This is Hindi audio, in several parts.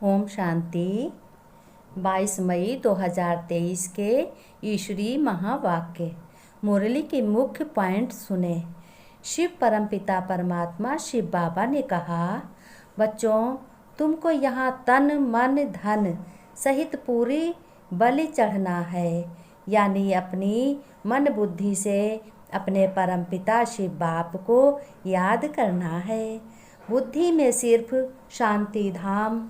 ओम शांति। 22 मई 2023 के ईश्वरीय महावाक्य मुरली के मुख्य पॉइंट सुने। शिव परमपिता परमात्मा शिव बाबा ने कहा, बच्चों तुमको यहाँ तन मन धन सहित पूरी बलि चढ़ना है, यानी अपनी मन बुद्धि से अपने परमपिता शिव बाप को याद करना है। बुद्धि में सिर्फ शांति धाम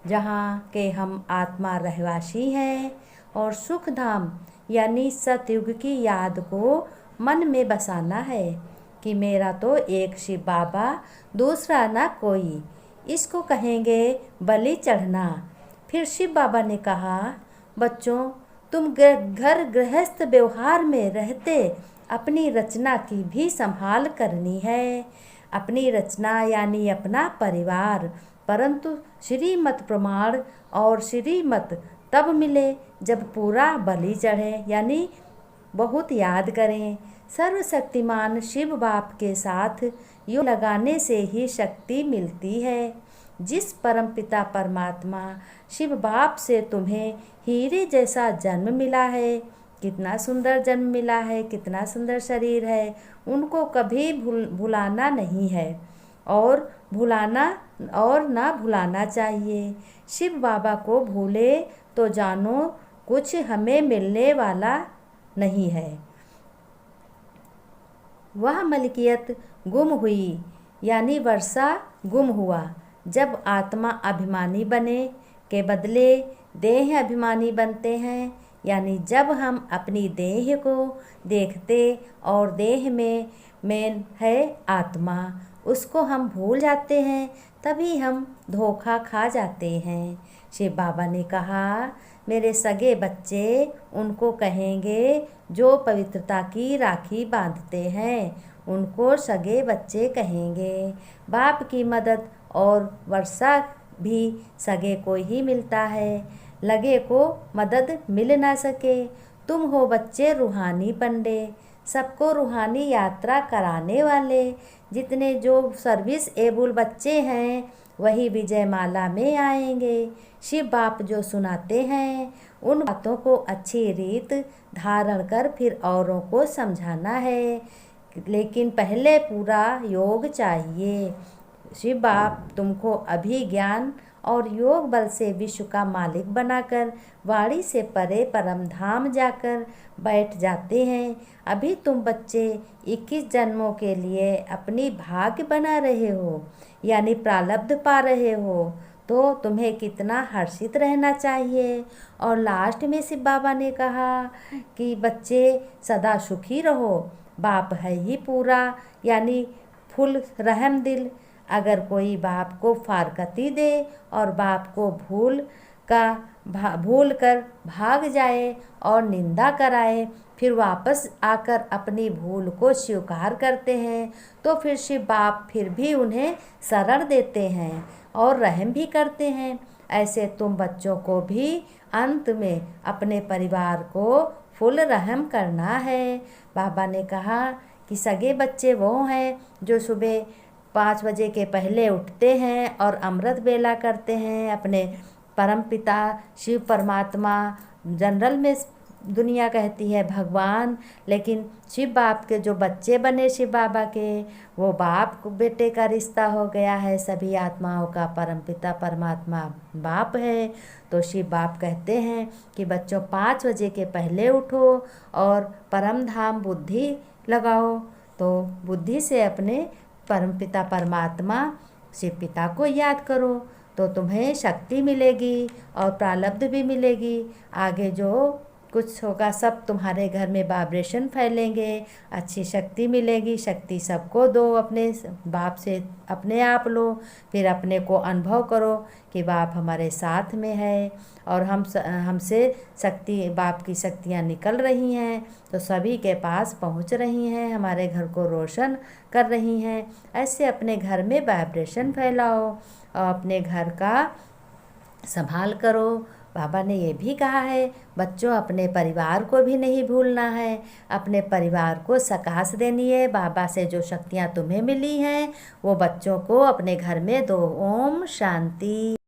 जहाँ के हम आत्मा रहवासी हैं और सुख धाम यानी सतयुग की याद को मन में बसाना है कि मेरा तो एक शिव बाबा, दूसरा ना कोई। इसको कहेंगे बलि चढ़ना। फिर शिव बाबा ने कहा, बच्चों तुम घर गृहस्थ व्यवहार में रहते अपनी रचना की भी संभाल करनी है। अपनी रचना यानी अपना परिवार, परंतु श्रीमत प्रमाण और श्रीमत तब मिले जब पूरा बलि चढ़े, यानी बहुत याद करें। सर्वशक्तिमान शिव बाप के साथ योग लगाने से ही शक्ति मिलती है। जिस परमपिता परमात्मा शिव बाप से तुम्हें हीरे जैसा जन्म मिला है, कितना सुंदर जन्म मिला है, कितना सुंदर शरीर है, उनको कभी भुलाना नहीं है और ना भुलाना चाहिए। शिव बाबा को भूले तो जानो कुछ हमें मिलने वाला नहीं है। वह मलकियत गुम हुई यानी वर्षा गुम हुआ जब आत्मा अभिमानी बने के बदले देह अभिमानी बनते हैं, यानी जब हम अपनी देह को देखते और देह में है आत्मा, उसको हम भूल जाते हैं, तभी हम धोखा खा जाते हैं। शिव बाबा ने कहा, मेरे सगे बच्चे उनको कहेंगे जो पवित्रता की राखी बांधते हैं, उनको सगे बच्चे कहेंगे। बाप की मदद और वर्षा भी सगे को ही मिलता है, लगे को मदद मिल ना सके। तुम हो बच्चे रूहानी पंडे, सबको रूहानी यात्रा कराने वाले। जितने जो सर्विस एबल बच्चे हैं वही विजय माला में आएंगे। शिव बाप जो सुनाते हैं उन बातों को अच्छी रीत धारण कर फिर औरों को समझाना है, लेकिन पहले पूरा योग चाहिए। शिव बाप तुमको अभी ज्ञान और योग बल से विश्व का मालिक बनाकर वाणी से परे परम धाम जाकर बैठ जाते हैं। अभी तुम बच्चे 21 जन्मों के लिए अपनी भाग्य बना रहे हो, यानी प्रारब्ध पा रहे हो, तो तुम्हें कितना हर्षित रहना चाहिए। और लास्ट में शिव बाबा ने कहा कि बच्चे सदा सुखी रहो। बाप है ही पूरा, यानी फुल रहम दिल। अगर कोई बाप को फारकती दे और बाप को भूल कर भाग जाए और निंदा कराए, फिर वापस आकर अपनी भूल को स्वीकार करते हैं, तो फिर शिव बाप फिर भी उन्हें शरण देते हैं और रहम भी करते हैं। ऐसे तुम बच्चों को भी अंत में अपने परिवार को फुल रहम करना है। बाबा ने कहा कि सगे बच्चे वो हैं जो सुबह 5 बजे के पहले उठते हैं और अमृत बेला करते हैं। अपने परमपिता शिव परमात्मा, जनरल में दुनिया कहती है भगवान, लेकिन शिव बाप के जो बच्चे बने शिव बाबा के, वो बाप बेटे का रिश्ता हो गया है। सभी आत्माओं का परमपिता परमात्मा बाप है। तो शिव बाप कहते हैं कि बच्चों 5 बजे के पहले उठो और परम धाम बुद्धि लगाओ। तो बुद्धि से अपने परमपिता परमात्मा शिव पिता को याद करो, तो तुम्हें शक्ति मिलेगी और प्रारब्ध भी मिलेगी। आगे जो कुछ होगा सब तुम्हारे घर में वाइब्रेशन फैलेंगे, अच्छी शक्ति मिलेगी। शक्ति सबको दो, अपने बाप से अपने आप लो, फिर अपने को अनुभव करो कि बाप हमारे साथ में है और हमसे शक्ति, बाप की शक्तियाँ निकल रही हैं, तो सभी के पास पहुंच रही हैं, हमारे घर को रोशन कर रही हैं। ऐसे अपने घर में वाइब्रेशन फैलाओ और अपने घर का संभाल करो। बाबा ने ये भी कहा है, बच्चों अपने परिवार को भी नहीं भूलना है, अपने परिवार को सकाश देनी है। बाबा से जो शक्तियाँ तुम्हें मिली हैं वो बच्चों को अपने घर में दो। ओम शांति।